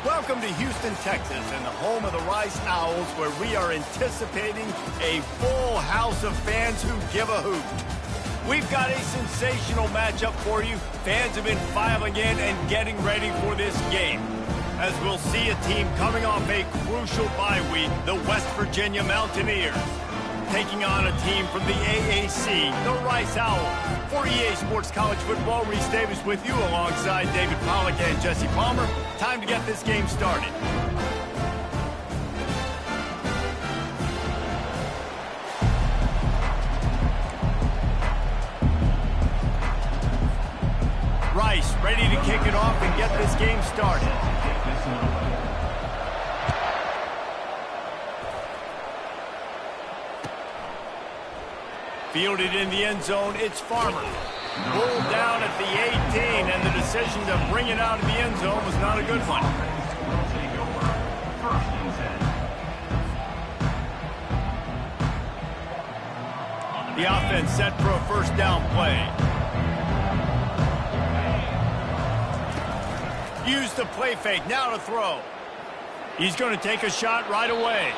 Welcome to Houston, Texas, and the home of the Rice Owls, where we are anticipating a full house of fans who give a hoot. We've got a sensational matchup for you. Fans have been filing in and getting ready for this game, as we'll see a team coming off a crucial bye week, the West Virginia Mountaineers, taking on a team from the AAC, the Rice Owls. For EA Sports College Football, Reese Davis with you alongside David Pollack and Jesse Palmer. Time to get this game started. Rice ready to kick it off and get this game started. Fielded in the end zone, it's Farmer. Pulled down at the 18, and the decision to bring it out of the end zone was not a good one. The offense set for a first down play. Use the play fake, now to throw. He's going to take a shot right away.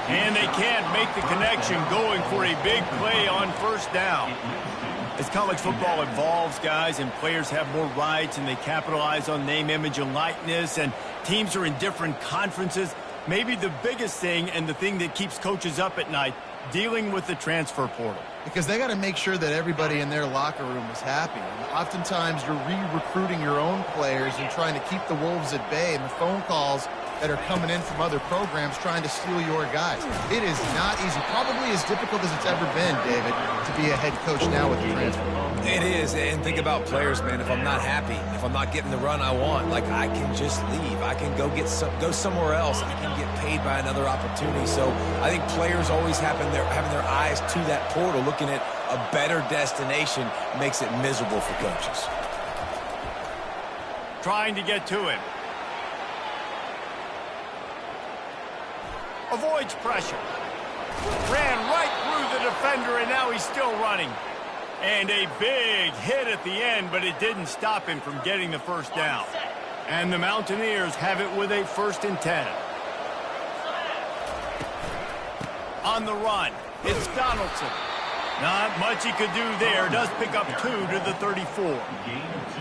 And they can't make the connection, going for a big play on first down. As college football evolves, guys, and players have more rights and they capitalize on name, image, and likeness, and teams are in different conferences, maybe the biggest thing and the thing that keeps coaches up at night, dealing with the transfer portal. Because they got to make sure that everybody in their locker room is happy. And oftentimes you're re-recruiting your own players and trying to keep the Wolves at bay, and the phone calls that are coming in from other programs trying to steal your guys. It is not easy. Probably as difficult as it's ever been, David, to be a head coach now with the transfer. It is, and think about players, man. If I'm not happy, if I'm not getting the run I want, like, I can just leave. I can go somewhere else. I can get paid by another opportunity. So I think players always having their eyes to that portal, looking at a better destination, makes it miserable for coaches. Trying to get to him. Avoids pressure. Ran right through the defender, and now he's still running. And a big hit at the end, but it didn't stop him from getting the first down. And the Mountaineers have it with a 1st and 10. On the run, it's Donaldson. Not much he could do there. Does pick up 2 to the 34.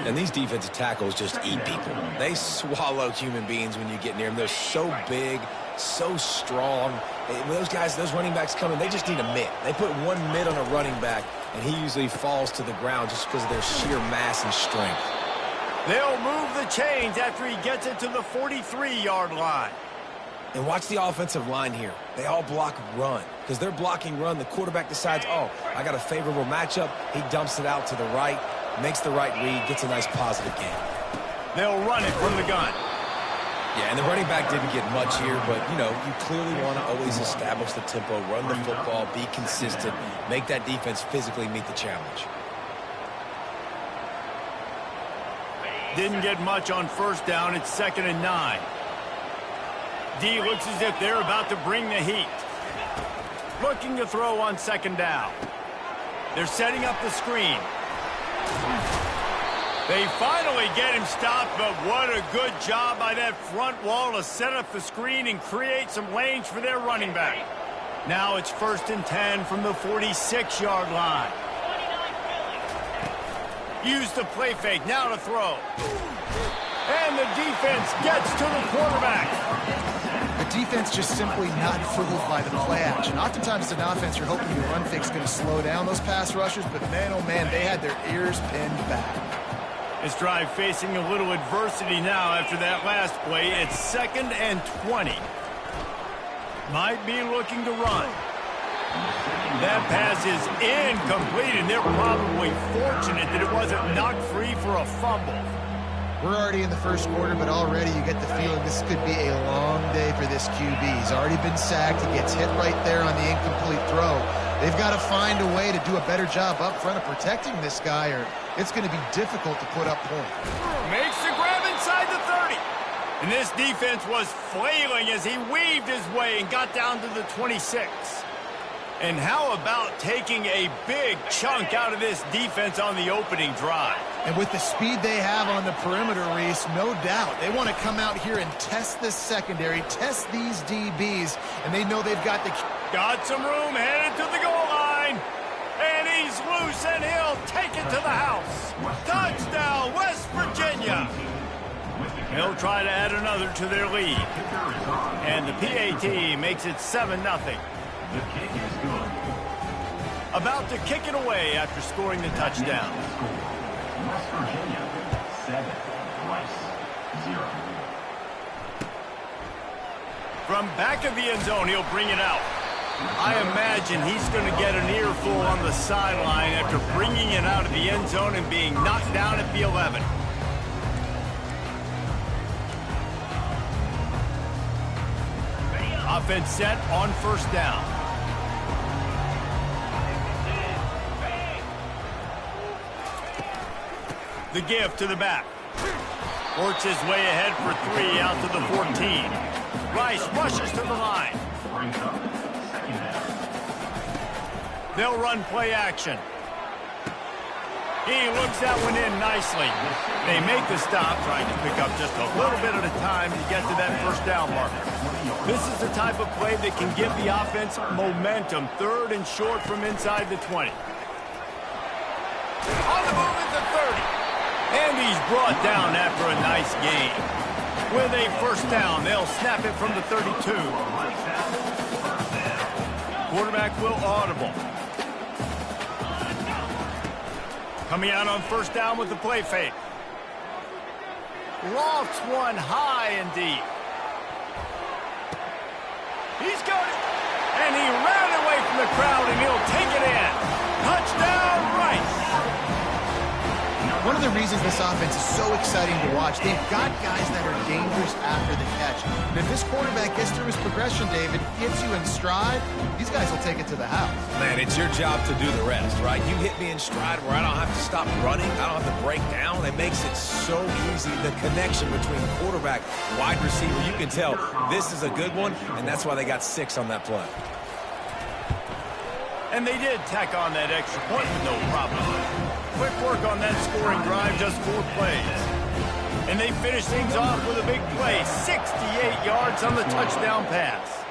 And these defensive tackles just eat people. They swallow human beings when you get near them. They're so big, so strong. When those guys, those running backs come in, they just need a mitt. They put one mitt on a running back, and he usually falls to the ground just because of their sheer mass and strength. They'll move the chains after he gets it to the 43-yard line. And watch the offensive line here. They all block run. Because they're blocking run, the quarterback decides, oh, I got a favorable matchup. He dumps it out to the right, makes the right read, gets a nice positive gain. They'll run it from the gun. Yeah, and the running back didn't get much here, but, you know, you clearly want to always establish the tempo, run the football, be consistent, make that defense physically meet the challenge. Didn't get much on first down. It's 2nd and 9. D looks as if they're about to bring the heat. Looking to throw on 2nd down. They're setting up the screen. They finally get him stopped, but what a good job by that front wall to set up the screen and create some lanes for their running back. Now it's 1st and 10 from the 46-yard line. Use the play fake, now to throw. And the defense gets to the quarterback. The defense just simply not fooled by the play action. Oftentimes, as an offense, you're hoping your run fake's going to slow down those pass rushers, but man, oh man, they had their ears pinned back. This drive facing a little adversity now after that last play. It's 2nd and 20. Might be looking to run. That pass is incomplete, and they're probably fortunate that it wasn't knocked free for a fumble. We're already in the first quarter, but already you get the feeling this could be a long day for this QB. He's already been sacked. He gets hit right there on the incomplete throw. They've got to find a way to do a better job up front of protecting this guy, or it's going to be difficult to put up points. Makes the grab inside the 30. And this defense was flailing as he weaved his way and got down to the 26. And how about taking a big chunk out of this defense on the opening drive? And with the speed they have on the perimeter, Reese, no doubt, they want to come out here and test this secondary, test these DBs, and they know they've got the... Got some room, headed to the goal line. And he's loose, and he'll take it to the house. Touchdown, West Virginia. They'll try to add another to their lead. And the PAT makes it 7-0. The kick is good. About to kick it away after scoring the touchdown. West Virginia, 7. Rice, 0. From back of the end zone, he'll bring it out. I imagine he's going to get an earful on the sideline after bringing it out of the end zone and being knocked down at the 11. Offense set on first down. The give to the back. Works his way ahead for 3 out to the 14. Rice rushes to the line. Brings up 2nd down. They'll run play action. He looks that one in nicely. They make the stop, trying to pick up just a little bit at a time to get to that first down marker. This is the type of play that can give the offense momentum. 3rd and short from inside the 20. On the move at the 30. And he's brought down after a nice gain. With a first down, they'll snap it from the 32. Quarterback will audible. Coming out on first down with the play fake. Lofts one high and deep. He's got it. And he ran away from the crowd, and he'll take it in. Touchdown, Rice. One of the reasons this offense is so exciting to watch, they've got guys that are dangerous after the catch. And if this quarterback gets through his progression, David, gets you in stride, these guys will take it to the house. Man, it's your job to do the rest, right? You hit me in stride where I don't have to stop running. I don't have to break down. It makes it so easy. The connection between quarterback, wide receiver, you can tell this is a good one, and that's why they got 6 on that play. And they did tack on that extra point with no problem. Quick work on that scoring drive, just 4 plays. And they finish things off with a big play, 68 yards on the touchdown pass.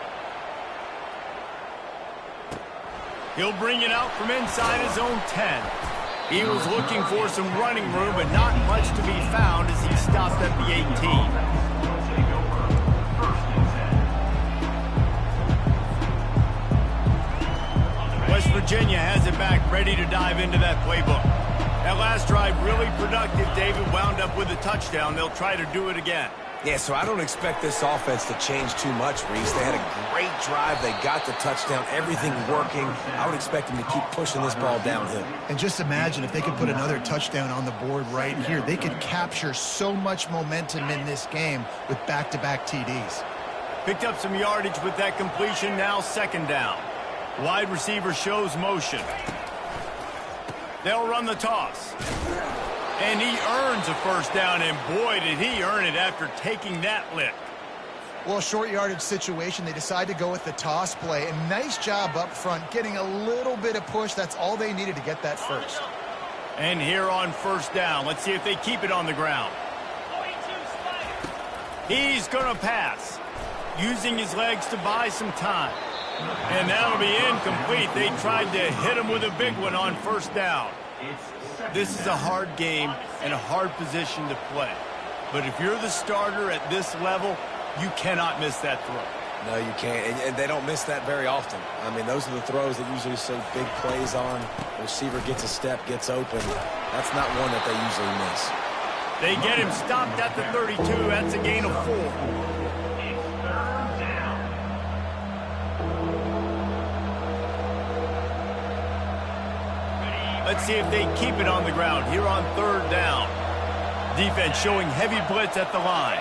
He'll bring it out from inside his own 10. He was looking for some running room, but not much to be found as he stopped at the 18. West Virginia has it back, ready to dive into that playbook. That last drive really productive. David wound up with a touchdown. They'll try to do it again. Yeah, so I don't expect this offense to change too much, Reese. They had a great drive. They got the touchdown. Everything working. I would expect them to keep pushing this ball downhill. And just imagine if they could put another touchdown on the board right here. They could capture so much momentum in this game with back-to-back TDs. Picked up some yardage with that completion. Now 2nd down. Wide receiver shows motion. They'll run the toss. And he earns a first down, and boy, did he earn it after taking that lick. Well, short yardage situation, they decide to go with the toss play, and nice job up front, getting a little bit of push. That's all they needed to get that first. And here on first down, let's see if they keep it on the ground. He's going to pass, using his legs to buy some time. And that'll be incomplete. They tried to hit him with a big one on first down. This is a hard game and a hard position to play. But if you're the starter at this level, you cannot miss that throw. No, you can't. And they don't miss that very often. I mean, those are the throws that usually see big plays on. The receiver gets a step, gets open. That's not one that they usually miss. They get him stopped at the 32. That's a gain of 4. Let's see if they keep it on the ground here on 3rd down. Defense showing heavy blitz at the line.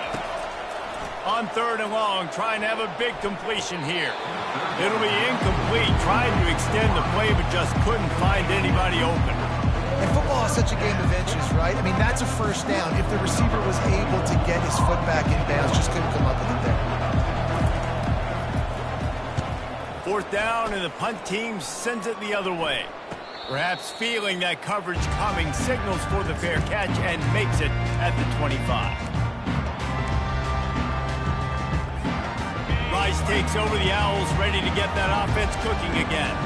On 3rd and long, trying to have a big completion here. It'll be incomplete, trying to extend the play, but just couldn't find anybody open. And football is such a game of inches, right? I mean, that's a first down. If the receiver was able to get his foot back in bounds, just couldn't come up with it there. 4th down, and the punt team sends it the other way. Perhaps feeling that coverage coming, signals for the fair catch and makes it at the 25. Rice takes over the Owls, ready to get that offense cooking again.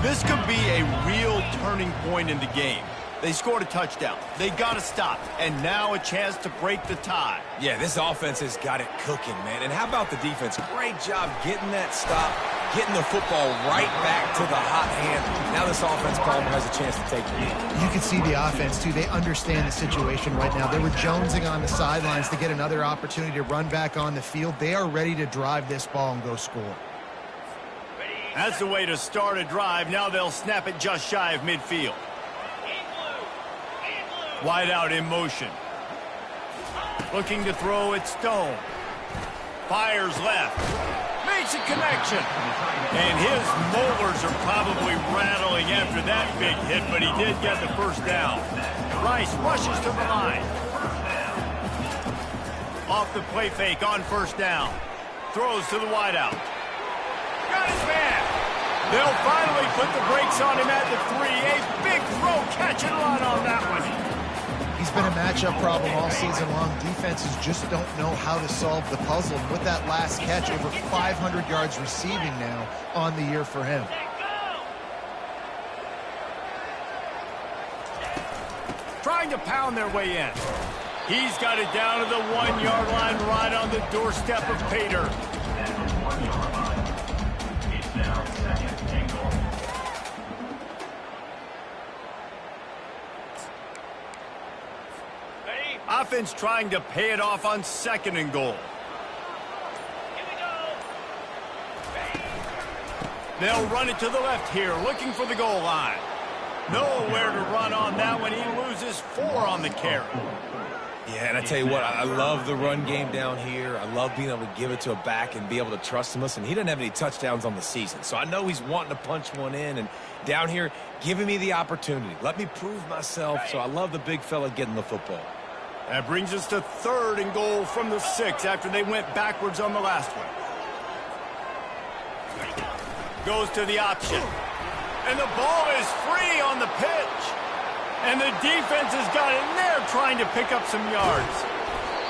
This could be a real turning point in the game. They scored a touchdown. They got to stop. And now a chance to break the tie. Yeah, this offense has got it cooking, man. And how about the defense? Great job getting that stop, getting the football right back to the hot hand. Now this offense, Palmer, has a chance to take the lead. You can see the offense, too. They understand the situation right now. They were jonesing on the sidelines to get another opportunity to run back on the field. They are ready to drive this ball and go score. That's the way to start a drive. Now they'll snap it just shy of midfield. Wide out in motion. Looking to throw it, Stone. Fires left. Makes a connection. And his molars are probably rattling after that big hit, but he did get the first down. Rice rushes to the line. Off the play fake on first down. Throws to the wide out. Got his man. They'll finally put the brakes on him at the 3. A big throw, catch and run on that one. He's been a matchup problem all season long. Defenses just don't know how to solve the puzzle. And with that last catch, over 500 yards receiving now on the year for him. Trying to pound their way in. He's got it down to the 1-yard line, right on the doorstep of Pater. It's now second and goal. Offense trying to pay it off on second and goal. They'll run it to the left here, looking for the goal line. Nowhere to run on that one. He loses 4 on the carry. Yeah, and I tell you what, I love the run game down here. I love being able to give it to a back and be able to trust him. Listen, he doesn't have any touchdowns on the season, so I know he's wanting to punch one in. And down here, giving me the opportunity. Let me prove myself, so I love the big fella getting the football. That brings us to third and goal from the 6 after they went backwards on the last one. Goes to the option. And the ball is free on the pitch. And the defense has got in there trying to pick up some yards.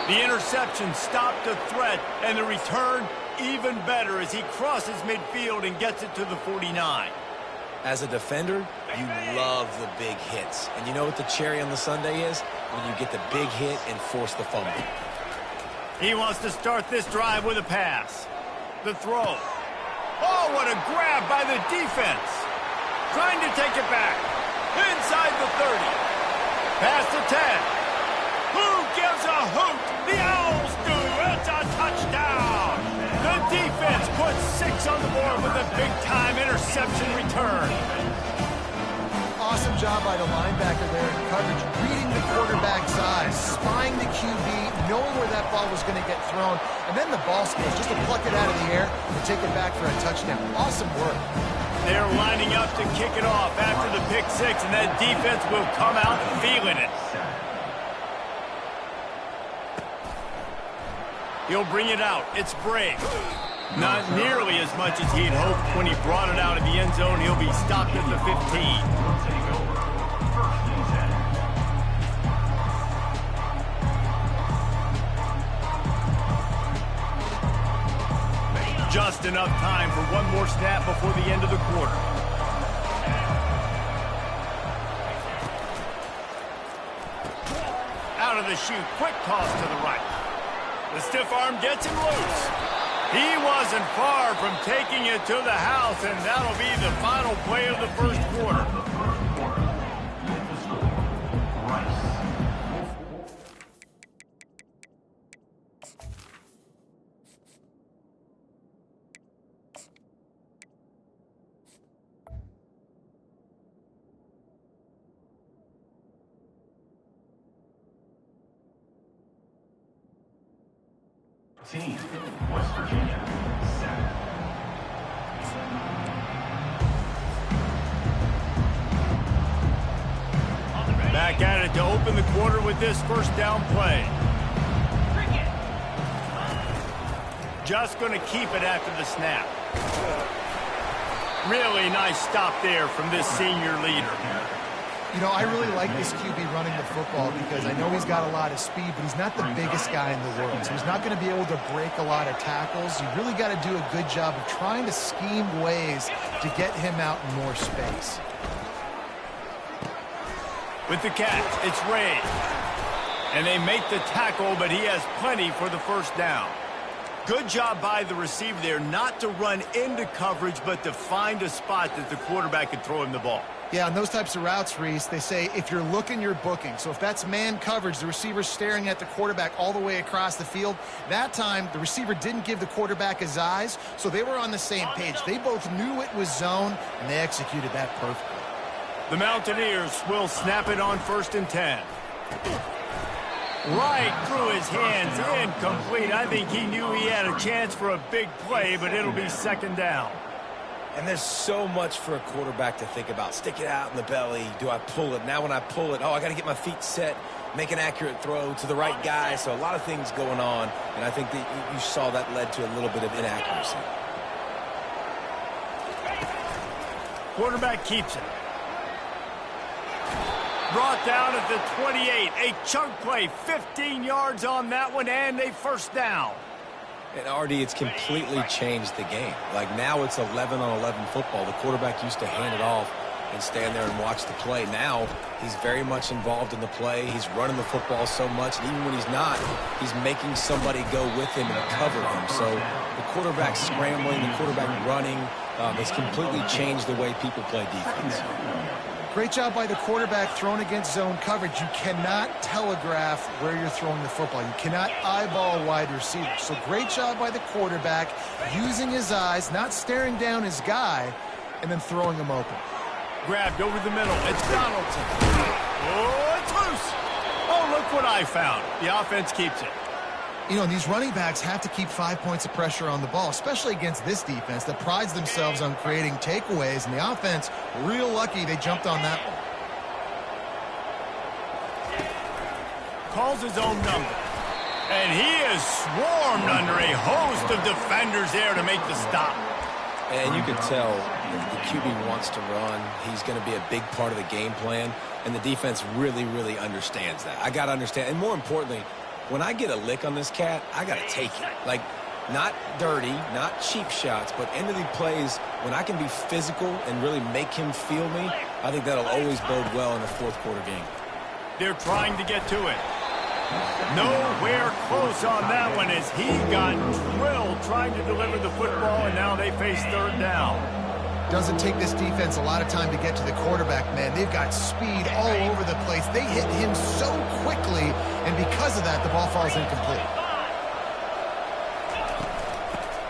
The interception stopped the threat, and the return even better as he crosses midfield and gets it to the 49. As a defender, you love the big hits. And you know what the cherry on the sundae is? When you get the big hit and force the fumble. He wants to start this drive with a pass. The throw. Oh, what a grab by the defense. Trying to take it back. Inside the 30. Past the 10. Who gives a hoot? The Owls do. It's a touchdown. The defense puts 6 on the board with a big-time interception return. Awesome job by the linebacker there in coverage, reading the quarterback's eyes, spying the QB, knowing where that ball was going to get thrown, and then the ball skills just to pluck it out of the air and take it back for a touchdown. Awesome work. They're lining up to kick it off after the pick 6, and that defense will come out feeling it. He'll bring it out. It's Brave. Not nearly as much as he'd hoped when he brought it out of the end zone. He'll be stopped at the 15. Just enough time for one more snap before the end of the quarter. Out of the chute, quick toss to the right. The stiff arm gets him loose. He wasn't far from taking it to the house, and that'll be the final play of the first quarter. Team, West Virginia, 7. Back at it to open the quarter with this first down play. Just going to keep it after the snap. Really nice stop there from this senior leader. You know, I really like this QB running the football because I know he's got a lot of speed, but he's not the biggest guy in the world. So he's not going to be able to break a lot of tackles. You really got to do a good job of trying to scheme ways to get him out in more space. With the catch, it's Ray. And they make the tackle, but he has plenty for the first down. Good job by the receiver there not to run into coverage, but to find a spot that the quarterback can throw him the ball. Yeah, on those types of routes, Reese, they say if you're looking, you're booking. So if that's man coverage, the receiver's staring at the quarterback all the way across the field. That time, the receiver didn't give the quarterback his eyes, so they were on the same page. They both knew it was zone, and they executed that perfectly. The Mountaineers will snap it on 1st and 10. Right through his hands, incomplete. I think he knew he had a chance for a big play, but it'll be 2nd down. And there's so much for a quarterback to think about. Stick it out in the belly. Do I pull it? Now when I pull it, I got to get my feet set, make an accurate throw to the right guy. So a lot of things going on, and I think that you saw that led to a little bit of inaccuracy. Quarterback keeps it. Brought down at the 28. A chunk play, 15 yards on that one, and a 1st down. And, RD, it's completely changed the game. Like, now it's 11-on-11 football. The quarterback used to hand it off and stand there and watch the play. Now he's very much involved in the play. He's running the football so much, and even when he's not, he's making somebody go with him and cover him. So the quarterback scrambling, the quarterback running, has completely changed the way people play defense. Great job by the quarterback thrown against zone coverage. You cannot telegraph where you're throwing the football. You cannot eyeball wide receivers. So great job by the quarterback using his eyes, not staring down his guy, and then throwing him open. Grabbed over the middle. It's Donaldson. Oh, it's loose. Oh, look what I found. The offense keeps it. You know, these running backs have to keep 5 points of pressure on the ball, especially against this defense that prides themselves on creating takeaways, and the offense, real lucky they jumped on that one. Calls his own number. And he is swarmed under a host of defenders there to make the stop. And you can tell the QB wants to run. He's going to be a big part of the game plan, and the defense really, really understands that. I got to understand, and more importantly, when I get a lick on this cat, I got to take it. Like, not dirty, not cheap shots, but into the plays, when I can be physical and really make him feel me, I think that'll always bode well in a 4th quarter game. They're trying to get to it. Nowhere close on that one as he got drilled trying to deliver the football, and now they face 3rd down. Doesn't take this defense a lot of time to get to the quarterback, man. They've got speed all over the place. They hit him so quickly, and because of that, the ball falls incomplete.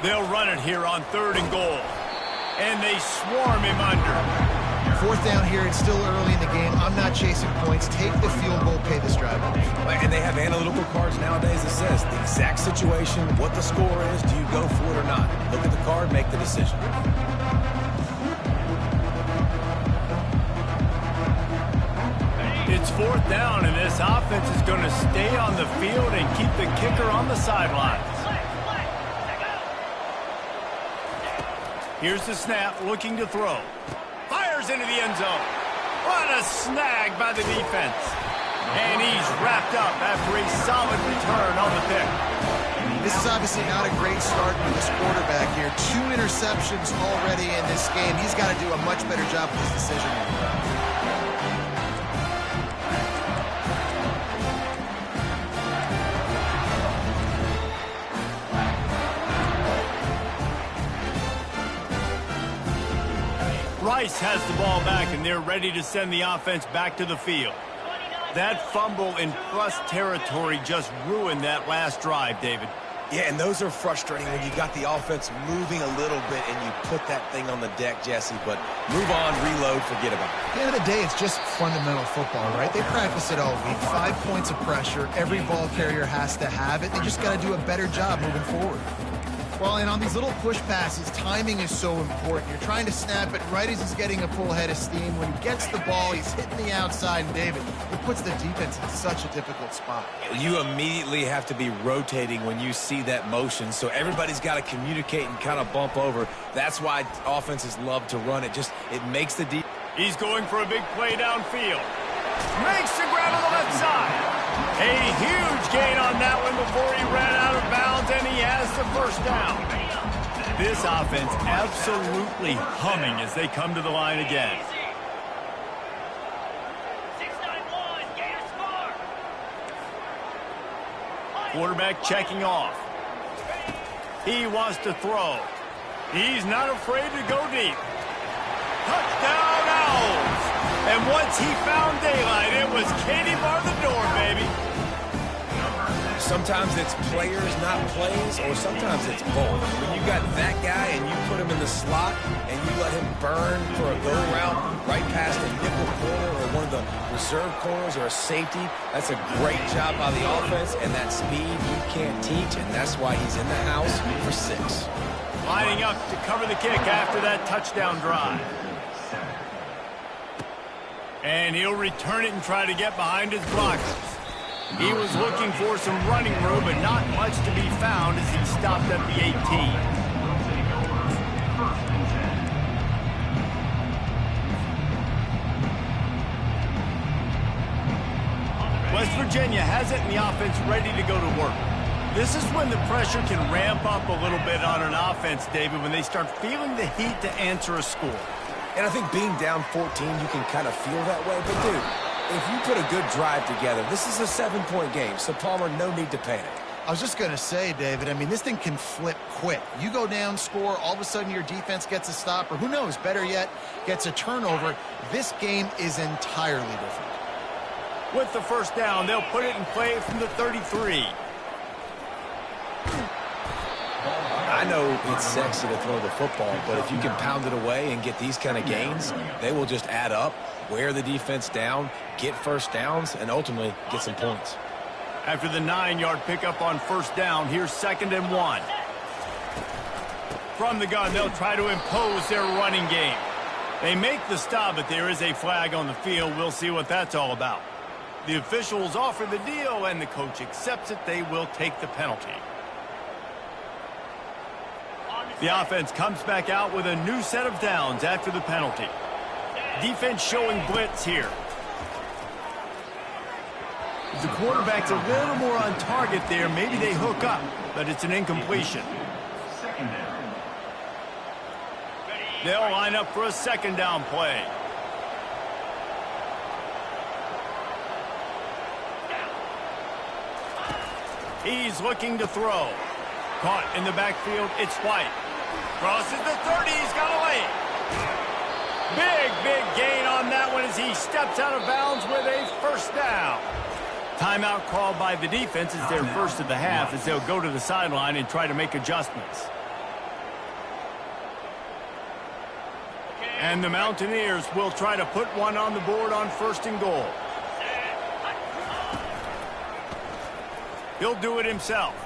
They'll run it here on 3rd and goal. And they swarm him under. 4th down here. It's still early in the game. I'm not chasing points. Take the field goal, pay this drive off. And they have analytical cards nowadays that says the exact situation, what the score is, do you go for it or not? Look at the card, make the decision. It's 4th down, and this offense is going to stay on the field and keep the kicker on the sidelines. Here's the snap, looking to throw. Fires into the end zone. What a snag by the defense. And he's wrapped up after a solid return on the pick. This is obviously not a great start for this quarterback here. 2 interceptions already in this game. He's got to do a much better job with his decision making. Rice has the ball back, and they're ready to send the offense back to the field. That fumble in plus territory just ruined that last drive, David. Yeah, and those are frustrating when you got the offense moving a little bit and you put that thing on the deck, Jesse. But move on, reload, forget about it. At the end of the day, it's just fundamental football, right? They practice it all week. 5 points of pressure. Every ball carrier has to have it. They just got to do a better job moving forward. Well, and on these little push passes, timing is so important. You're trying to snap it right as he's getting a full head of steam. When he gets the ball, he's hitting the outside, and David, it puts the defense in such a difficult spot. You immediately have to be rotating when you see that motion, so everybody's got to communicate and kind of bump over. That's why offenses love to run it. It makes the defense. He's going for a big play downfield. Makes the grab on the left side. A huge gain on that one before he ran out of bounds, and he has the first down. This offense absolutely humming as they come to the line again. Quarterback checking off. He wants to throw. He's not afraid to go deep. Touchdown Owls! And once he found daylight, it was Katie bar the door, baby. Sometimes it's players, not plays, or sometimes it's both. When you got that guy and you put him in the slot and you let him burn for a go route right past a nickel corner or one of the reserve corners or a safety, that's a great job by the offense, and that speed you can't teach, and that's why he's in the house for 6. Lining up to cover the kick after that touchdown drive. And he'll return it and try to get behind his blockers. He was looking for some running room, but not much to be found as he stopped at the 18. West Virginia has it in the offense ready to go to work. This is when the pressure can ramp up a little bit on an offense, David, when they start feeling the heat to answer a score. And I think being down 14, you can kind of feel that way. But, dude, if you put a good drive together, this is a 7-point game. So, Palmer, no need to panic. I was just going to say, David, I mean, this thing can flip quick. You go down, score, all of a sudden your defense gets a stop, or who knows, better yet, gets a turnover. This game is entirely different. With the first down, they'll put it in play from the 33. I know it's sexy to throw the football, but if you can pound it away and get these kind of gains, they will just add up, wear the defense down, get first downs, and ultimately get some points. After the 9-yard pickup on first down, here's 2nd and 1. From the gun, they'll try to impose their running game. They make the stop, but there is a flag on the field. We'll see what that's all about. The officials offer the deal, and the coach accepts it. They will take the penalty. The offense comes back out with a new set of downs after the penalty. Defense showing blitz here. If the quarterback's a little more on target there, maybe they hook up, but it's an incompletion. They'll line up for a 2nd down play. He's looking to throw. Caught in the backfield, it's White. Crosses the 30, he's got away. Big gain on that one as he steps out of bounds with a first down. Timeout called by the defense is their first of the half as they'll go to the sideline and try to make adjustments. And the Mountaineers will try to put one on the board on 1st and goal. He'll do it himself.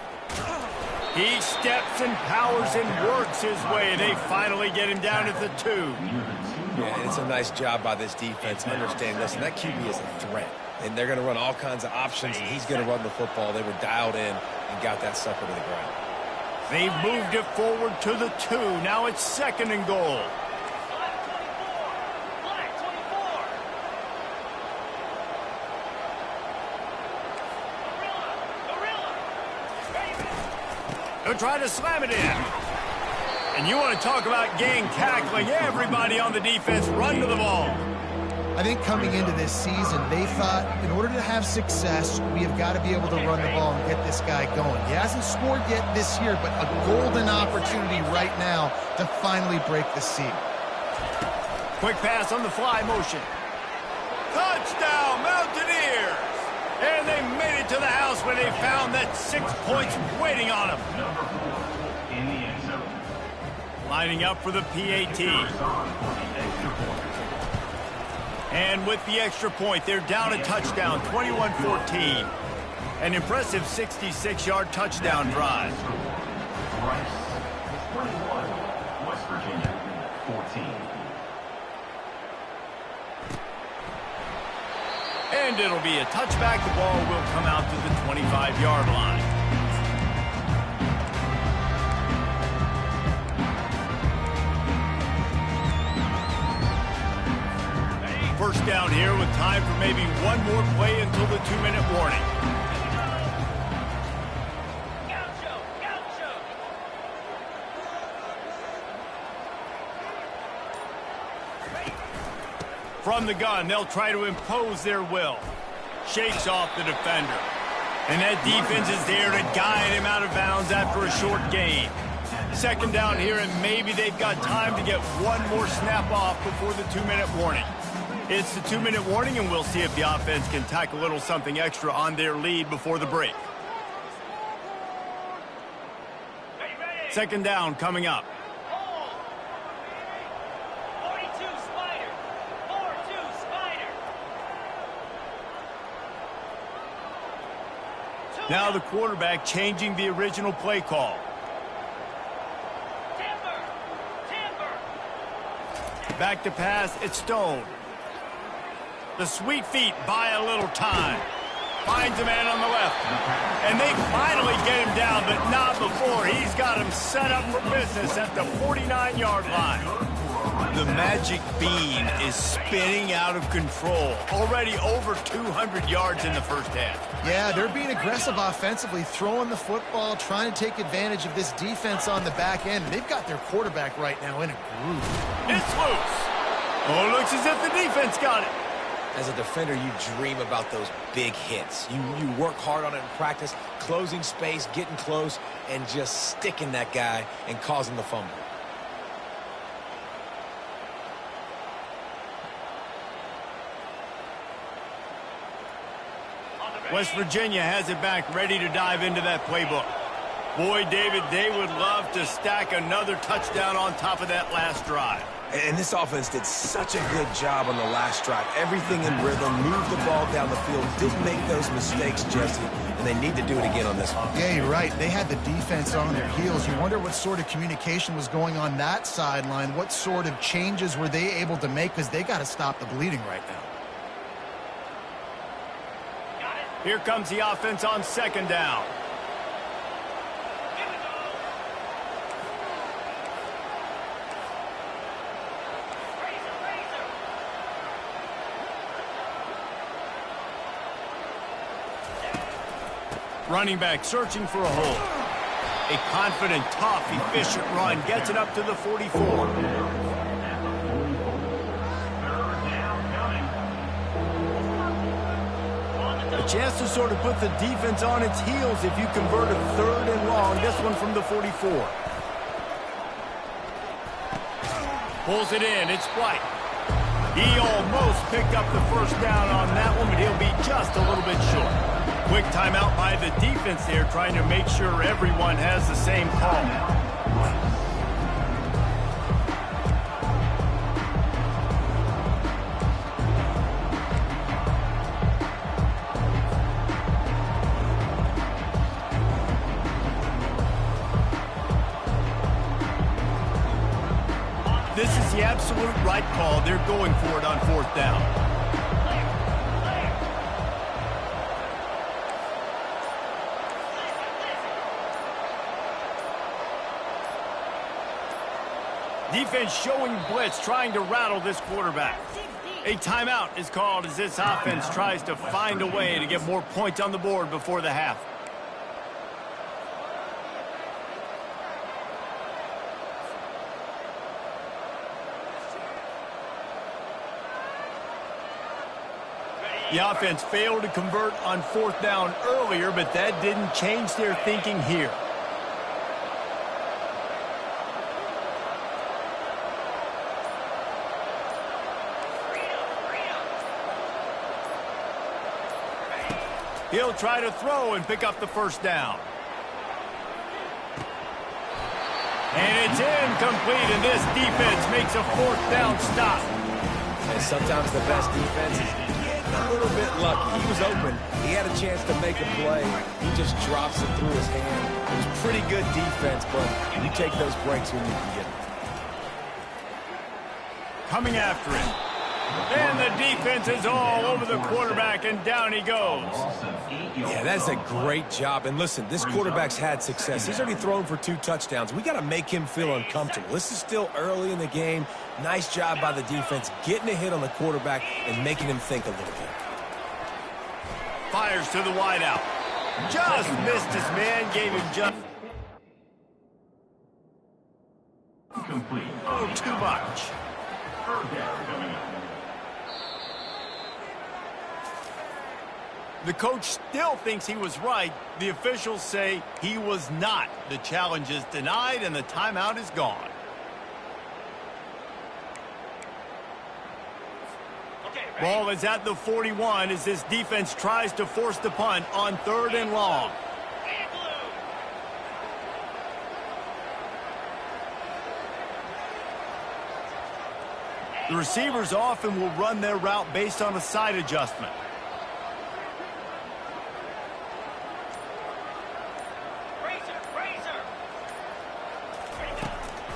He steps and powers and works his way. They finally get him down at the 2. Yeah, it's a nice job by this defense. Understand, listen, that QB is a threat. And they're going to run all kinds of options, and he's going to run the football. They were dialed in and got that sucker to the ground. They've moved it forward to the 2. Now it's 2nd and goal. They'll try to slam it in. And you want to talk about gang tackling. Everybody on the defense run to the ball. I think coming into this season, they thought in order to have success, we have got to be able to run the ball and get this guy going. He hasn't scored yet this year, but a golden opportunity right now to finally break the seal. Quick pass on the fly motion. Touchdown, Mountaineers! And they made it to the house when they found that 6 points waiting on them. In the end zone. Lining up for the PAT. And with the extra point, they're down a touchdown, 21-14. An impressive 66-yard touchdown drive. 21, West Virginia, 14. And it'll be a touchback. The ball will come out to the 25-yard line. First down here with time for maybe one more play until the 2-minute warning. From the gun, they'll try to impose their will. Shakes off the defender. And that defense is there to guide him out of bounds after a short gain. Second down here, and maybe they've got time to get one more snap off before the 2-minute warning. It's the 2-minute warning, and we'll see if the offense can tack a little something extra on their lead before the break. Second down coming up. Now the quarterback changing the original play call. Back to pass, it's Stone. The sweet feet buy a little time. Finds a man on the left. And they finally get him down, but not before. He's got him set up for business at the 49-yard line. The magic bean is spinning out of control. Already over 200 yards in the first half. Yeah, they're being aggressive offensively, throwing the football, trying to take advantage of this defense on the back end. They've got their quarterback right now in a groove. It's loose. Oh, it looks as if the defense got it. As a defender, you dream about those big hits. You work hard on it in practice, closing space, getting close, and just sticking that guy and causing the fumble. West Virginia has it back, ready to dive into that playbook. Boy, David, they would love to stack another touchdown on top of that last drive. And this offense did such a good job on the last drive. Everything in rhythm, moved the ball down the field, didn't make those mistakes, Jesse, and they need to do it again on this one. Yeah, you're right. They had the defense on their heels. You wonder what sort of communication was going on that sideline. What sort of changes were they able to make, because they got to stop the bleeding right now. Here comes the offense on second down. Running back searching for a hole. A confident, tough, efficient run gets it up to the 44. A chance to sort of put the defense on its heels if you convert a third and long. This one from the 44. Pulls it in. It's White. He almost picked up the first down on that one, but he'll be just a little bit short. Quick timeout by the defense there, trying to make sure everyone has the same call. This is the absolute right call. They're going for it on fourth down. Defense showing blitz, trying to rattle this quarterback. A timeout is called as this offense tries to find a way to get more points on the board before the half. The offense failed to convert on fourth down earlier, but that didn't change their thinking here. He'll try to throw and pick up the first down. And it's incomplete, and this defense makes a fourth down stop. And sometimes the best defense is a little bit lucky. He was open. He had a chance to make a play. He just drops it through his hand. It was pretty good defense, but you take those breaks when you can get them. Coming after it. And the defense is all over the quarterback, and down he goes. Yeah, that's a great job. And listen, this quarterback's had success. He's already thrown for 2 touchdowns. We got to make him feel uncomfortable. This is still early in the game. Nice job by the defense, getting a hit on the quarterback and making him think a little bit. Fires to the wideout. Just missed his man, gave him just... Complete. Oh, too much. Third down coming up. The coach still thinks he was right. The officials say he was not. The challenge is denied, and the timeout is gone. Ball is at the 41 as this defense tries to force the punt on 3rd and long. The receivers often will run their route based on a side adjustment.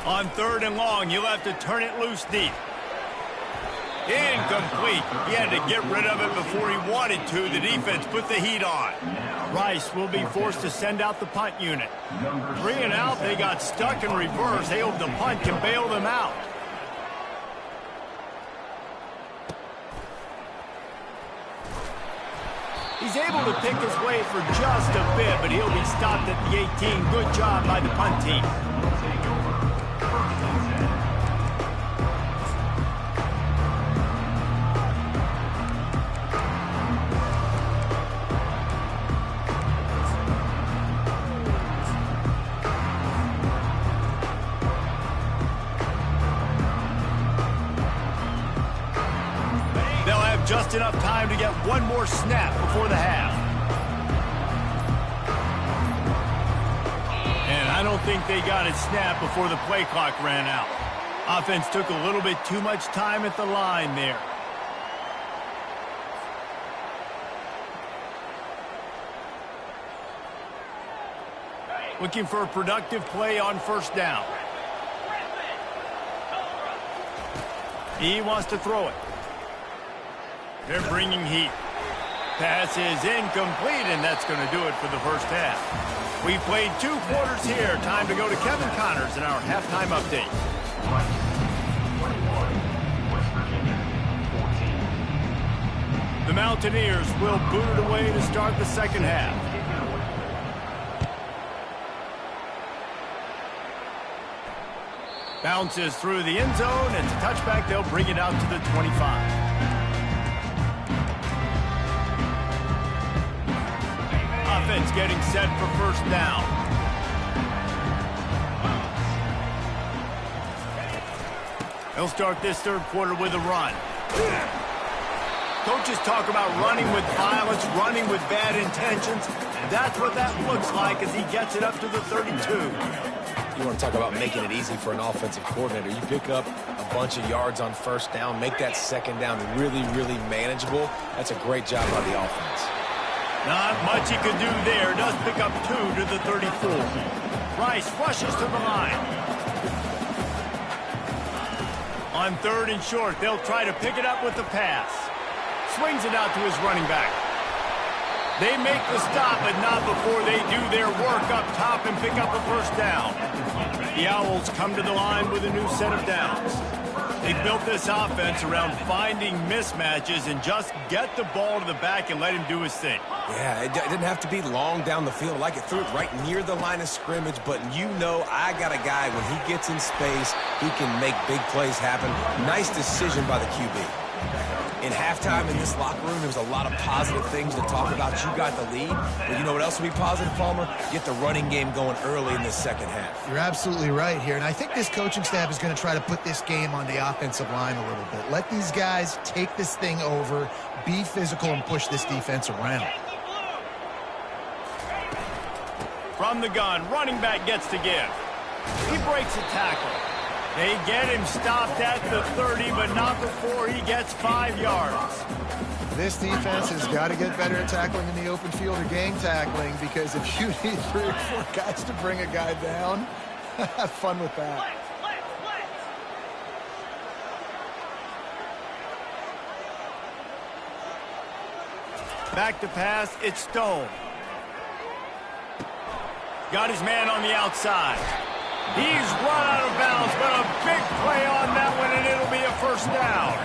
On 3rd and long, you'll have to turn it loose deep. Incomplete. He had to get rid of it before he wanted to. The defense put the heat on. Rice will be forced to send out the punt unit. 3 and out, they got stuck in reverse. They hope the punt can bail them out. He's able to pick his way for just a bit, but he'll be stopped at the 18. Good job by the punt team. Just enough time to get one more snap before the half. And I don't think they got it snapped before the play clock ran out. Offense took a little bit too much time at the line there. Looking for a productive play on 1st down. He wants to throw it. They're bringing heat. Pass is incomplete, and that's going to do it for the first half. We played 2 quarters here. Time to go to Kevin Connors in our halftime update. The Mountaineers will boot it away to start the second half. Bounces through the end zone. It's a touchback. They'll bring it out to the 25. Offense getting set for 1st down. They'll start this 3rd quarter with a run. Coaches talk about running with violence, running with bad intentions. That's what that looks like as he gets it up to the 32. You want to talk about making it easy for an offensive coordinator. You pick up a bunch of yards on 1st down, make that 2nd down really, really manageable. That's a great job by the offense. Not much he could do there. Does pick up 2 to the 34. Rice rushes to the line. On 3rd and short, they'll try to pick it up with the pass. Swings it out to his running back. They make the stop, but not before they do their work up top and pick up a 1st down. The Owls come to the line with a new set of downs. They built this offense around finding mismatches and just get the ball to the back and let him do his thing. Yeah, it didn't have to be long down the field. Like it threw it right near the line of scrimmage, but you know I got a guy, when he gets in space, he can make big plays happen. Nice decision by the QB. In halftime in this locker room, there was a lot of positive things to talk about. You got the lead, but you know what else will be positive, Palmer? Get the running game going early in this 2nd half. You're absolutely right here, and I think this coaching staff is going to try to put this game on the offensive line a little bit. Let these guys take this thing over, be physical, and push this defense around. From the gun, running back gets to give. He breaks a tackle. They get him stopped at the 30, but not before he gets 5 yards. This defense has got to get better at tackling in the open field or gang tackling, because if you need 3 or 4 guys to bring a guy down, have fun with that. Back to pass, it's Stone. Got his man on the outside. He's run out of bounds, but a big play on that one, and it'll be a first down.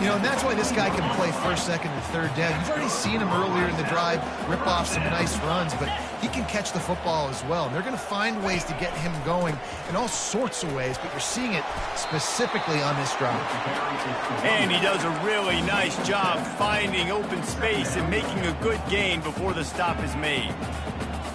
You know, and that's why this guy can play first, second, and third down. You've already seen him earlier in the drive rip off some nice runs, but he can catch the football as well. And they're going to find ways to get him going in all sorts of ways, but you're seeing it specifically on this drive. And he does a really nice job finding open space and making a good gain before the stop is made.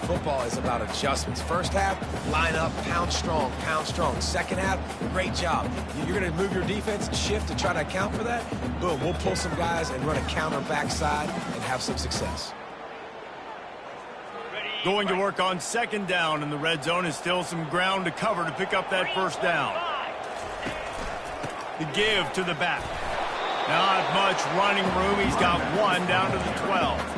Football is about adjustments. First half, line up, pound strong, pound strong. Second half, great job. You're going to move your defense, shift to try to account for that. Boom, we'll pull some guys and run a counter backside and have some success. Going to work on second down in the red zone is still some ground to cover to pick up that first down. The give to the back. Not much running room. He's got 1 down to the 12.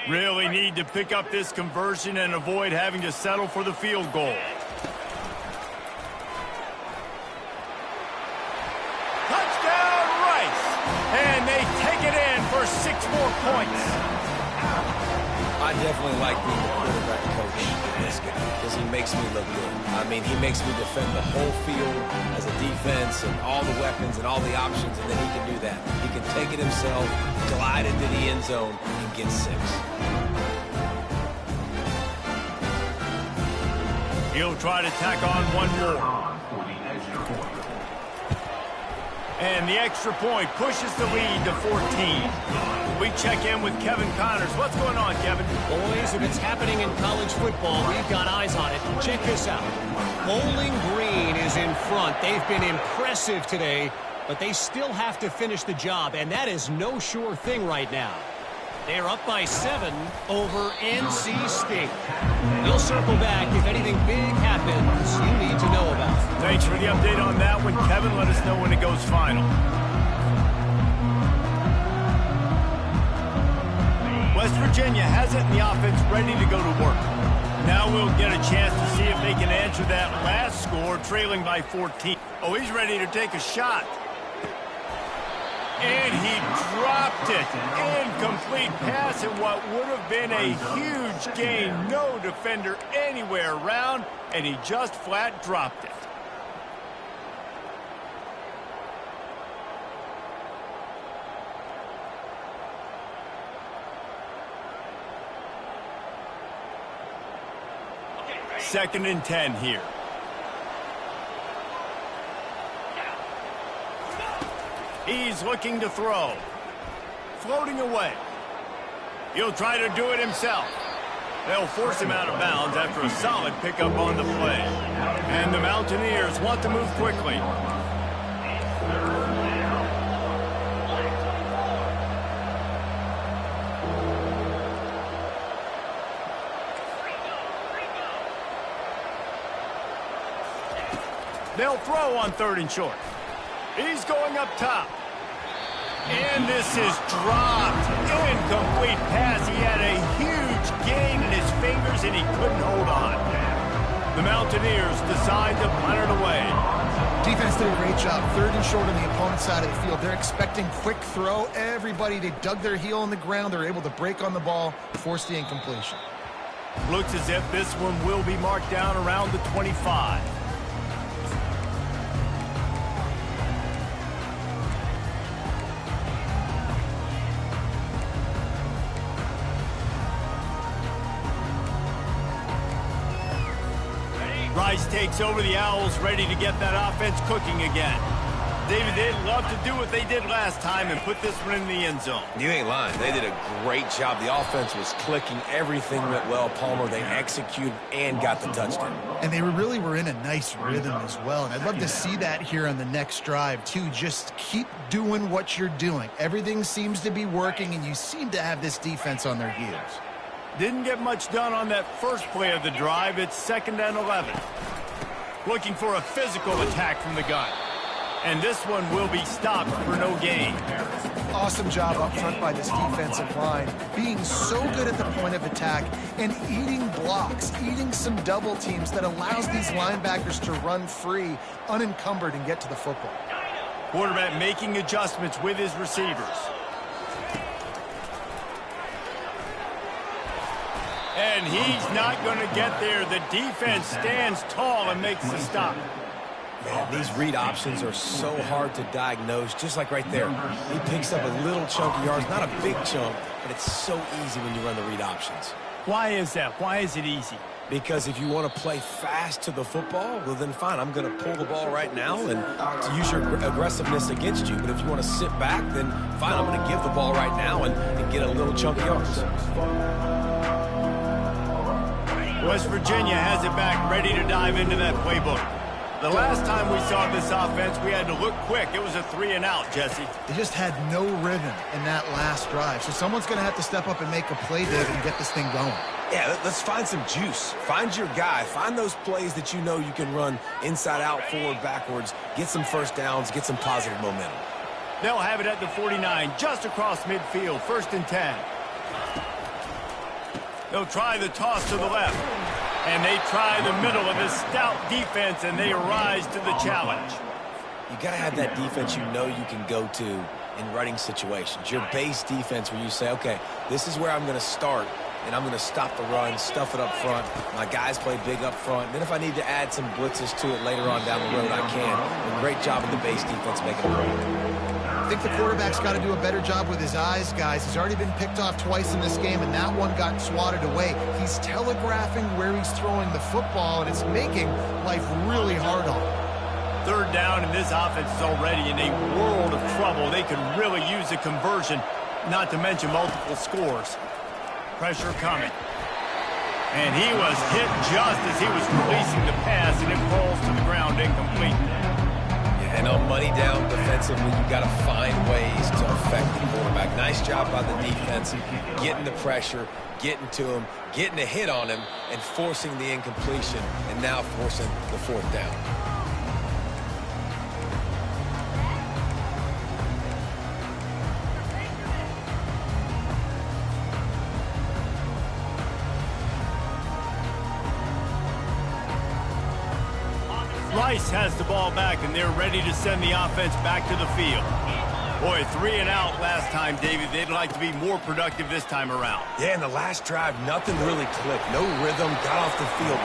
Really need to pick up this conversion and avoid having to settle for the field goal. Touchdown, Rice! And they take it in for 6 more points. I definitely like being the quarterback coach of this guy because he makes me look good. I mean, he makes me defend the whole field as a defense and all the weapons and all the options, and then he can do that. He can take it himself, glide into the end zone, and get 6. He'll try to tack on 1 more. And the extra point pushes the lead to 14. We check in with Kevin Connors. What's going on, Kevin? Boys, if it's happening in college football, we've got eyes on it. Check this out. Bowling Green is in front. They've been impressive today, but they still have to finish the job, and that is no sure thing right now. They're up by 7 over NC State. We'll circle back if anything big happens you need to know about. Thanks for the update on that one, Kevin. Let us know when it goes final. West Virginia has it in the offense ready to go to work. Now we'll get a chance to see if they can answer that last score, trailing by 14. Oh, he's ready to take a shot. And he dropped it. Incomplete pass in what would have been a huge gain. No defender anywhere around, and he just flat dropped it. Second and 10 here. He's looking to throw. Floating away. He'll try to do it himself. They'll force him out of bounds after a solid pickup on the play. And the Mountaineers want to move quickly. They'll throw on 3rd and short. He's going up top. And this is dropped. Incomplete pass. He had a huge gain in his fingers, and he couldn't hold on. The Mountaineers decide to punt it away. Defense did a great job. 3rd and short on the opponent's side of the field. They're expecting quick throw. Everybody, they dug their heel in the ground. They're able to break on the ball, force the incompletion. Looks as if this one will be marked down around the 25. Rice takes over the Owls, ready to get that offense cooking again. David, they'd love to do what they did last time and put this one in the end zone. You ain't lying. They did a great job. The offense was clicking. Everything went well. Palmer, they executed and got the touchdown. And they really were in a nice rhythm as well. And I'd love to see that here on the next drive, too. Just keep doing what you're doing. Everything seems to be working, and you seem to have this defense on their heels. Didn't get much done on that first play of the drive. It's 2nd and 11. Looking for a physical attack from the gun. And this one will be stopped for no gain. Awesome job up front by this defensive line, being so good at the point of attack and eating blocks, eating some double teams that allows these linebackers to run free, unencumbered, and get to the football. Quarterback making adjustments with his receivers. And he's not going to get there. The defense stands tall and makes the stop. Man, these read options are so hard to diagnose, just like right there. He picks up a little chunk of yards, not a big chunk, but it's so easy when you run the read options. Why is that? Why is it easy? Because if you want to play fast to the football, well, then fine, I'm going to pull the ball right now and to use your aggressiveness against you. But if you want to sit back, then fine, I'm going to give the ball right now and get a little chunk of yards. West Virginia has it back, ready to dive into that playbook. The last time we saw this offense, we had to look quick. It was a 3-and-out, Jesse. They just had no rhythm in that last drive. So someone's going to have to step up and make a play, David, and get this thing going. Yeah, let's find some juice. Find your guy. Find those plays that you know you can run inside out, forward, backwards. Get some first downs. Get some positive momentum. They'll have it at the 49, just across midfield, 1st and 10. They'll try the toss to the left. And they try the middle of this stout defense, and they rise to the challenge. You got to have that defense you know you can go to in running situations. Your base defense where you say, okay, this is where I'm going to start, and I'm going to stop the run, stuff it up front. My guys play big up front. Then if I need to add some blitzes to it later on down the road, I can. A great job of the base defense making it work. I think the quarterback's got to do a better job with his eyes, guys. He's already been picked off twice in this game, and that one got swatted away. He's telegraphing where he's throwing the football, and it's making life really hard on him. 3rd down, and this offense is already in a world of trouble. They could really use a conversion, not to mention multiple scores. Pressure coming. And he was hit just as he was releasing the pass, and it falls to the ground incomplete. And on money down defensively, you got to find ways to affect the quarterback. Nice job by the defense, getting the pressure, getting to him, getting a hit on him, and forcing the incompletion, and now forcing the 4th down. Rice has the ball back, and they're ready to send the offense back to the field. Boy, 3-and-out last time, David. They'd like to be more productive this time around. Yeah, in the last drive, nothing really clicked. No rhythm, got off the field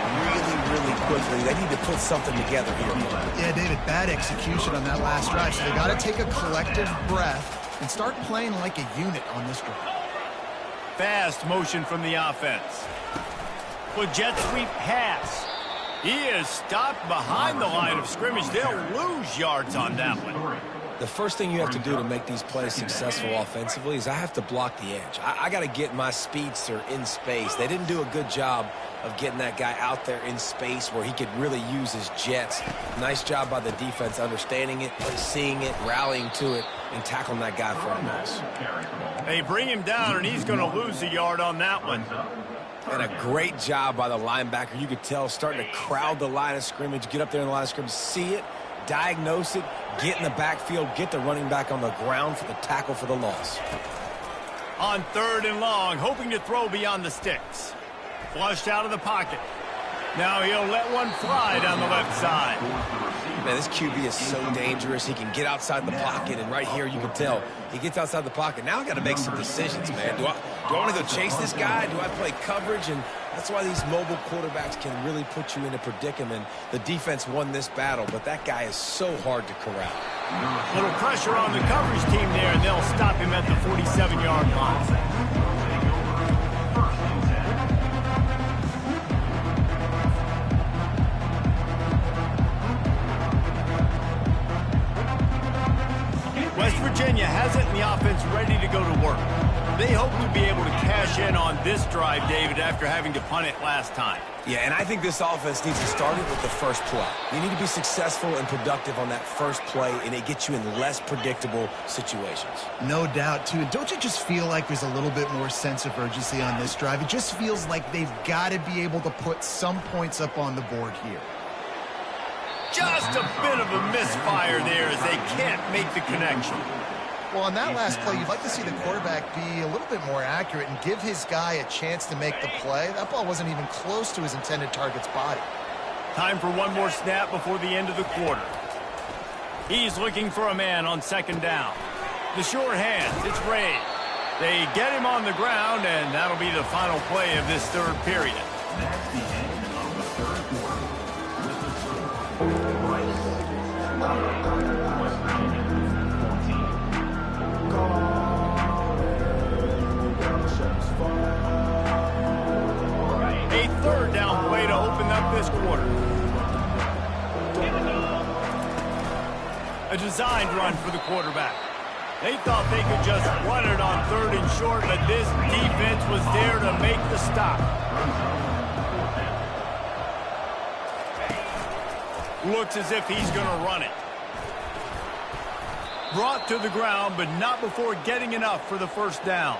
really quickly. They need to put something together here. Yeah, David, bad execution on that last drive. So they got to take a collective breath and start playing like a unit on this drive. Fast motion from the offense. Well, jet sweep pass. He is stopped behind the line of scrimmage. They'll lose yards on that one. The first thing you have to do to make these plays successful offensively is I have to block the edge. I got to get my speedster in space. They didn't do a good job of getting that guy out there in space where he could really use his jets. Nice job by the defense understanding it, seeing it, rallying to it, and tackling that guy for a loss. They bring him down, and he's going to lose a yard on that one. And a great job by the linebacker. You could tell starting to crowd the line of scrimmage, get up there in the line of scrimmage, see it, diagnose it, get in the backfield, get the running back on the ground for the tackle for the loss. On 3rd and long, hoping to throw beyond the sticks. Flushed out of the pocket. Now he'll let one fly down the left side. Man, this QB is so dangerous. He can get outside the pocket, and right here you can tell he gets outside the pocket. Now I got to make some decisions, man. Do I want to go chase this guy? Do I play coverage? And that's why these mobile quarterbacks can really put you in a predicament. The defense won this battle, but that guy is so hard to corral. Little pressure on the coverage team there, and they'll stop him at the 47-yard line. in on this drive, David, after having to punt it last time. Yeah, and I think this offense needs to start it with the first play. You need to be successful and productive on that first play, and it gets you in less predictable situations. No doubt, too. And don't you just feel like there's a little bit more sense of urgency on this drive? It just feels like they've got to be able to put some points up on the board here. Just a bit of a misfire there as they can't make the connection. Well, on that last play, you'd like to see the quarterback be a little bit more accurate and give his guy a chance to make the play. That ball wasn't even close to his intended target's body. Time for one more snap before the end of the quarter. He's looking for a man on second down. The sure hands, it's Ray. They get him on the ground, and that'll be the final play of this third period. That's the end of the third quarter. With the score, Rice was pounded 14. A third down play to open up this quarter. A designed run for the quarterback. They thought they could just run it on third and short, but this defense was there to make the stop. Looks as if he's going to run it. Brought to the ground, but not before getting enough for the first down.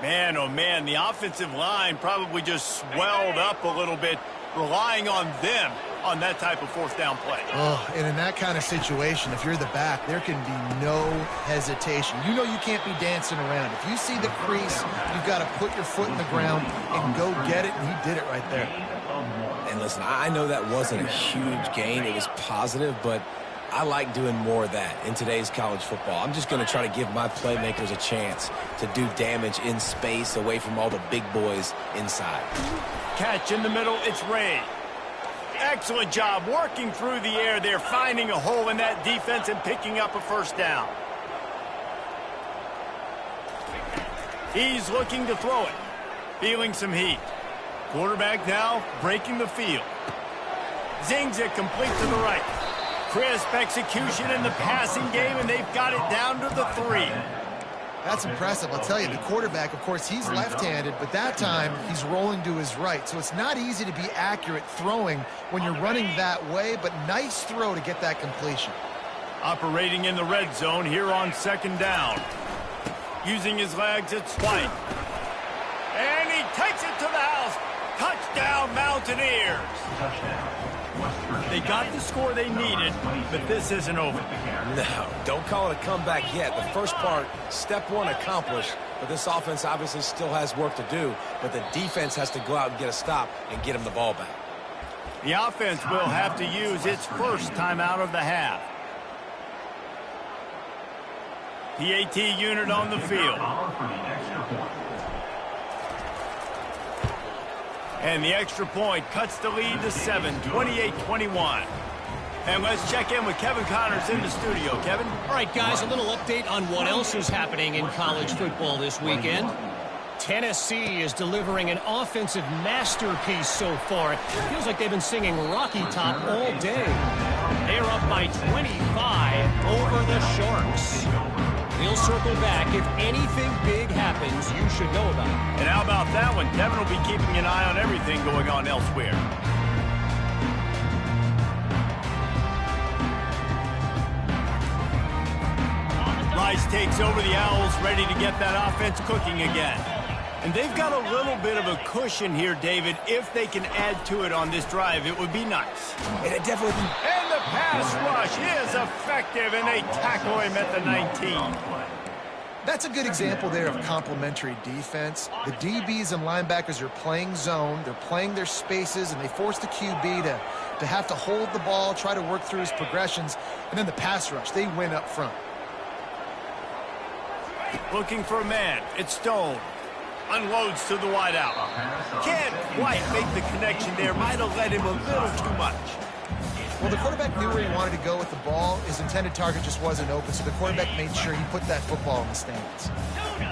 Man, oh man, the offensive line probably just swelled up a little bit, relying on them on that type of fourth down play. Oh, and in that kind of situation, if you're the back, there can be no hesitation. You know you can't be dancing around. If you see the crease, you've got to put your foot in the ground and go get it, and he did it right there. And listen, I know that wasn't a huge gain. It was positive, but I like doing more of that in today's college football. I'm just going to try to give my playmakers a chance to do damage in space away from all the big boys inside. Catch in the middle, it's Ray. Excellent job working through the air there, finding a hole in that defense and picking up a first down. He's looking to throw it, feeling some heat. Quarterback now breaking the field. Zings it complete to the right. Crisp execution in the passing game, and they've got it down to the 3. That's impressive. I'll tell you, the quarterback, of course, he's left-handed, but that time he's rolling to his right. So it's not easy to be accurate throwing when you're running that way, but nice throw to get that completion. Operating in the red zone here on second down. Using his legs, it's White. And he takes it to the house. Touchdown, Mountaineers. They got the score they needed, but this isn't over. No, don't call it a comeback yet. The first part, step one accomplished, but this offense obviously still has work to do, but the defense has to go out and get a stop and get him the ball back. The offense will have to use its first timeout of the half. PAT unit on the field. And the extra point cuts the lead to 7, 28-21. And let's check in with Kevin Connors in the studio. Kevin? All right, guys, a little update on what else is happening in college football this weekend. Tennessee is delivering an offensive masterpiece so far. It feels like they've been singing Rocky Top all day. They're up by 25 over the Sharks. We'll circle back. If anything big happens, you should know about it. And how about that one? Kevin will be keeping an eye on everything going on elsewhere. Rice takes over the Owls, ready to get that offense cooking again. And they've got a little bit of a cushion here, David. If they can add to it on this drive, it would be nice. And it definitely... And the pass rush is effective, and they tackle him at the 19. That's a good example there of complementary defense. The DBs and linebackers are playing zone. They're playing their spaces, and they force the QB to have to hold the ball, try to work through his progressions. And then the pass rush, they win up front. Looking for a man. It's Stone. Unloads to the wideout. Can't quite make the connection there. Might have led him a little too much. Well, the quarterback knew where he wanted to go with the ball. His intended target just wasn't open, so the quarterback made sure he put that football in the stands.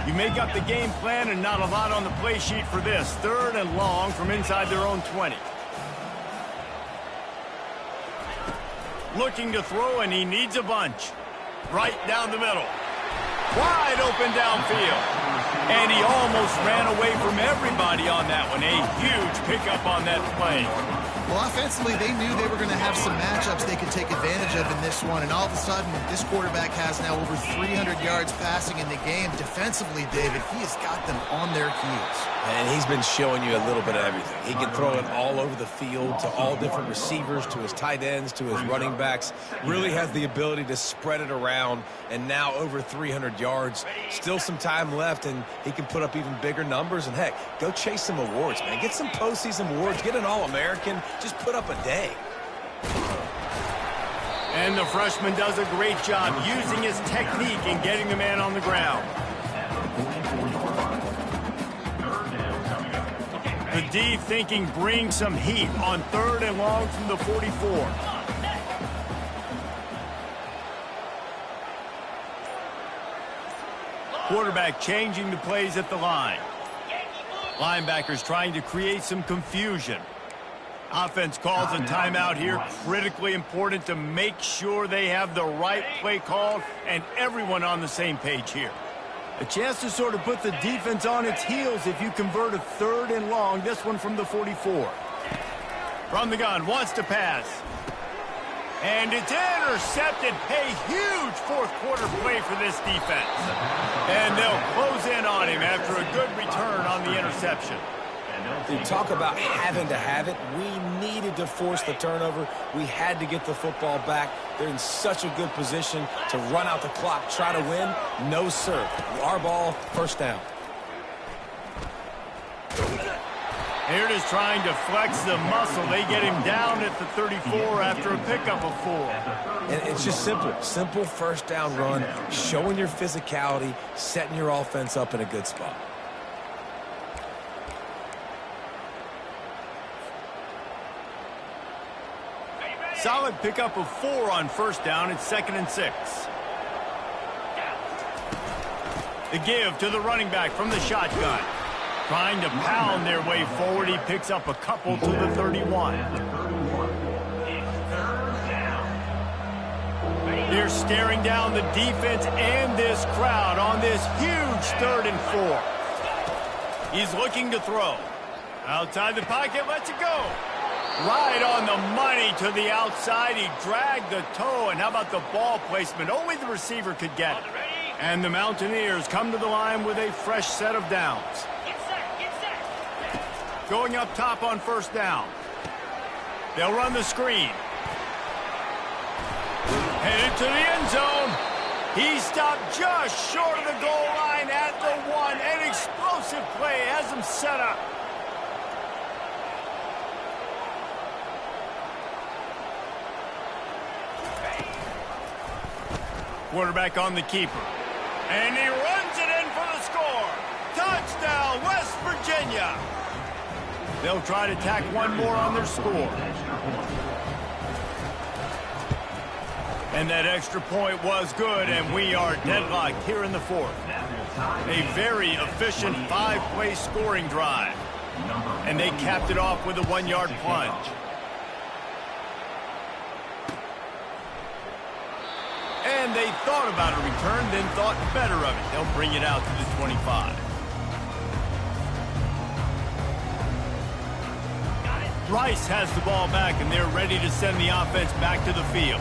You make up the game plan and not a lot on the play sheet for this. Third and long from inside their own 20. Looking to throw, and he needs a bunch. Right down the middle. Wide open downfield. And he almost ran away from everybody on that one. A huge pickup on that play. Well, offensively, they knew they were going to have some matchups they could take advantage of in this one. And all of a sudden, this quarterback has now over 300 yards passing in the game. Defensively, David, he has got them on their heels. And he's been showing you a little bit of everything. He can throw it all over the field to all different receivers, to his tight ends, to his running backs. Really has the ability to spread it around, and now over 300 yards. Still some time left, and he can put up even bigger numbers. And, heck, go chase some awards, man. Get some postseason awards. Get an All-American. Just put up a day. And the freshman does a great job using his technique and getting the man on the ground. The D thinking bring some heat on 3rd and long from the 44. Quarterback changing the plays at the line. Linebackers trying to create some confusion. Offense calls a timeout here. Critically important to make sure they have the right play called and everyone on the same page here. A chance to sort of put the defense on its heels if you convert a 3rd and long. This one from the 44. From the gun, wants to pass. And it's intercepted. A huge fourth quarter play for this defense. And they'll close in on him after a good return on the interception. Dude, talk about having to have it. We needed to force the turnover. We had to get the football back. They're in such a good position to run out the clock, try to win. No, sir. Our ball, first down. Here it is trying to flex the muscle. They get him down at the 34 after a pickup of 4. And it's just simple. Simple first down run, showing your physicality, setting your offense up in a good spot. Solid pickup of 4 on first down. It's 2nd and 6. The give to the running back from the shotgun. Trying to pound their way forward. He picks up a couple to the 31. They're staring down the defense and this crowd on this huge 3rd and 4. He's looking to throw. Outside the pocket, lets it go. Right on the money to the outside. He dragged the toe, and how about the ball placement? Only the receiver could get it. And the Mountaineers come to the line with a fresh set of downs. Going up top on first down. They'll run the screen. Headed to the end zone. He stopped just short of the goal line at the 1. An explosive play has him set up. Quarterback on the keeper. And he runs it in for the score. Touchdown, West Virginia. They'll try to tack one more on their score. And that extra point was good, and we are deadlocked here in the 4th. A very efficient 5-play scoring drive. And they capped it off with a 1-yard plunge. And they thought about a return, then thought better of it. They'll bring it out to the 25. Rice has the ball back, and they're ready to send the offense back to the field.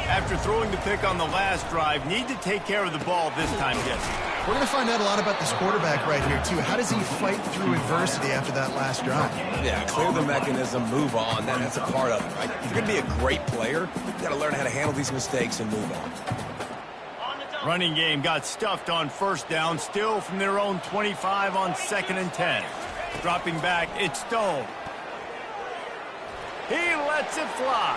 After throwing the pick on the last drive, need to take care of the ball this time, Jesse. We're going to find out a lot about this quarterback right here, too. How does he fight through adversity after that last drive? Yeah, clear the mechanism, move on. That's a part of it, right? If you're going to be a great player, you've got to learn how to handle these mistakes and move on. Running game got stuffed on first down, still from their own 25 on 2nd and 10. Dropping back, it's Stone. He lets it fly.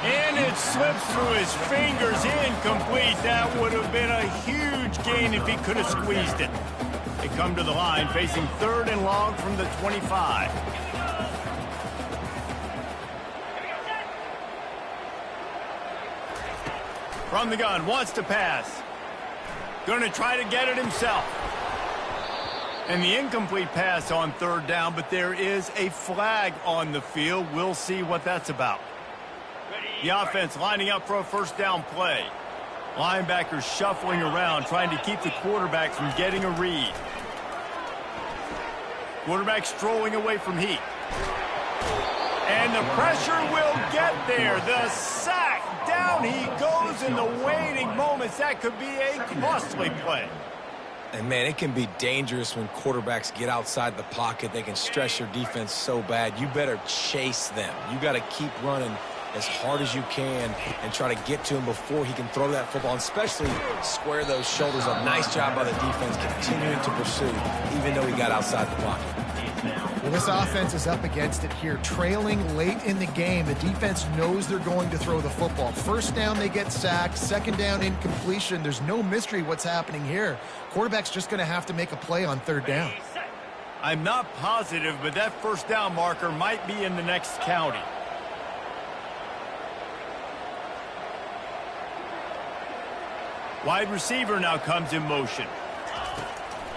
And it slips through his fingers, incomplete. That would have been a huge gain if he could have squeezed it. They come to the line facing 3rd and long from the 25. From the gun, wants to pass. Going to try to get it himself. And the incomplete pass on 3rd down, but there is a flag on the field. We'll see what that's about. The offense lining up for a first down play. Linebackers shuffling around, trying to keep the quarterback from getting a read. Quarterback strolling away from heat. And the pressure will get there. The sack. Down he goes in the waiting moments. That could be a costly play. And, man, it can be dangerous when quarterbacks get outside the pocket. They can stress your defense so bad. You better chase them. You got to keep running as hard as you can and try to get to him before he can throw that football, and especially square those shoulders up. Nice job by the defense continuing to pursue, even though he got outside the pocket. Well, this offense is up against it here. Trailing late in the game, the defense knows they're going to throw the football. First down, they get sacked. Second down, incompletion. There's no mystery what's happening here. Quarterback's just going to have to make a play on third down. I'm not positive, but that first down marker might be in the next county. Wide receiver now comes in motion.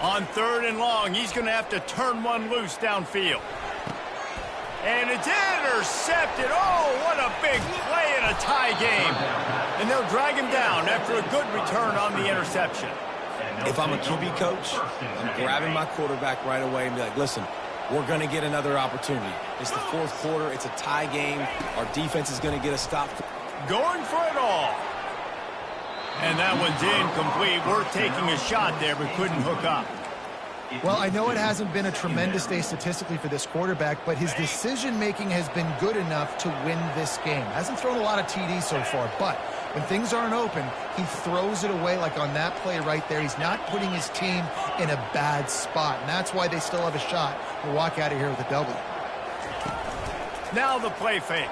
On third and long, he's going to have to turn one loose downfield. And it's intercepted. Oh, what a big play in a tie game. And they'll drag him down after a good return on the interception. If I'm a QB coach, I'm grabbing my quarterback right away and be like, listen, we're going to get another opportunity. It's the fourth quarter. It's a tie game. Our defense is going to get a stop. Going for it all. And that one's incomplete. We're taking a shot there, but couldn't hook up. Well, I know it hasn't been a tremendous day statistically for this quarterback, but his decision-making has been good enough to win this game. Hasn't thrown a lot of TDs so far, but when things aren't open, he throws it away like on that play right there. He's not putting his team in a bad spot, and that's why they still have a shot to walk out of here with a W. Now the play fake.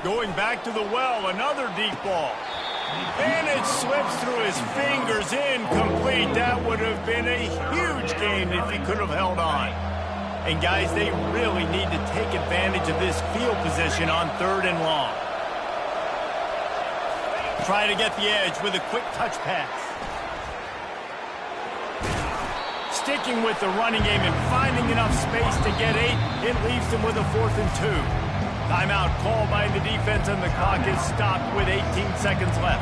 Going back to the well, another deep ball. And it slips through his fingers, incomplete. That would have been a huge gain if he could have held on. And guys, they really need to take advantage of this field position on third and long. Try to get the edge with a quick touch pass. Sticking with the running game and finding enough space to get 8, it leaves them with a 4th and 2. Timeout called by the defense, and the clock is stopped with 18 seconds left.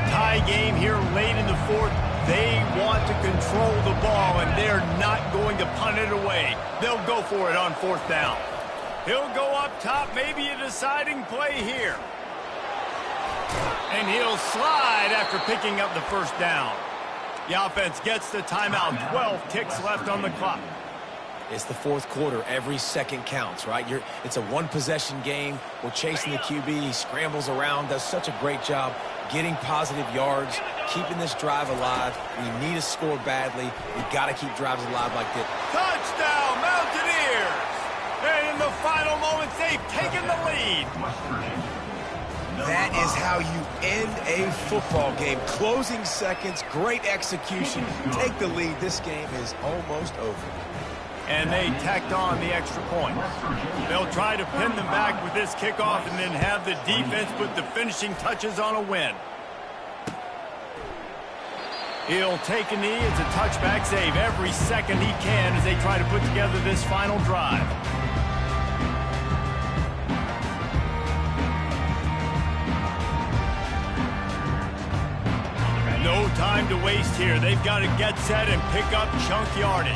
Tie game here late in the fourth. They want to control the ball, and they're not going to punt it away. They'll go for it on 4th down. He'll go up top, maybe a deciding play here. And he'll slide after picking up the first down. The offense gets the timeout. 12 ticks left on the clock. It's the fourth quarter. Every second counts, right? It's a one-possession game. We're chasing the QB. He scrambles around, does such a great job getting positive yards, keeping this drive alive. We need to score badly. We've got to keep drives alive like this. Touchdown, Mountaineers! And in the final moments, they've taken the lead. That is how you end a football game. Closing seconds, great execution. Take the lead. This game is almost over. And they tacked on the extra point. They'll try to pin them back with this kickoff and then have the defense put the finishing touches on a win. He'll take a knee. It's a touchback save every second he can as they try to put together this final drive. No time to waste here. They've got to get set and pick up chunk yardage.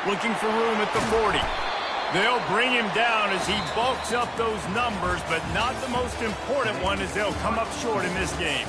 Looking for room at the 40. They'll bring him down as he bulks up those numbers, but not the most important one as they'll come up short in this game.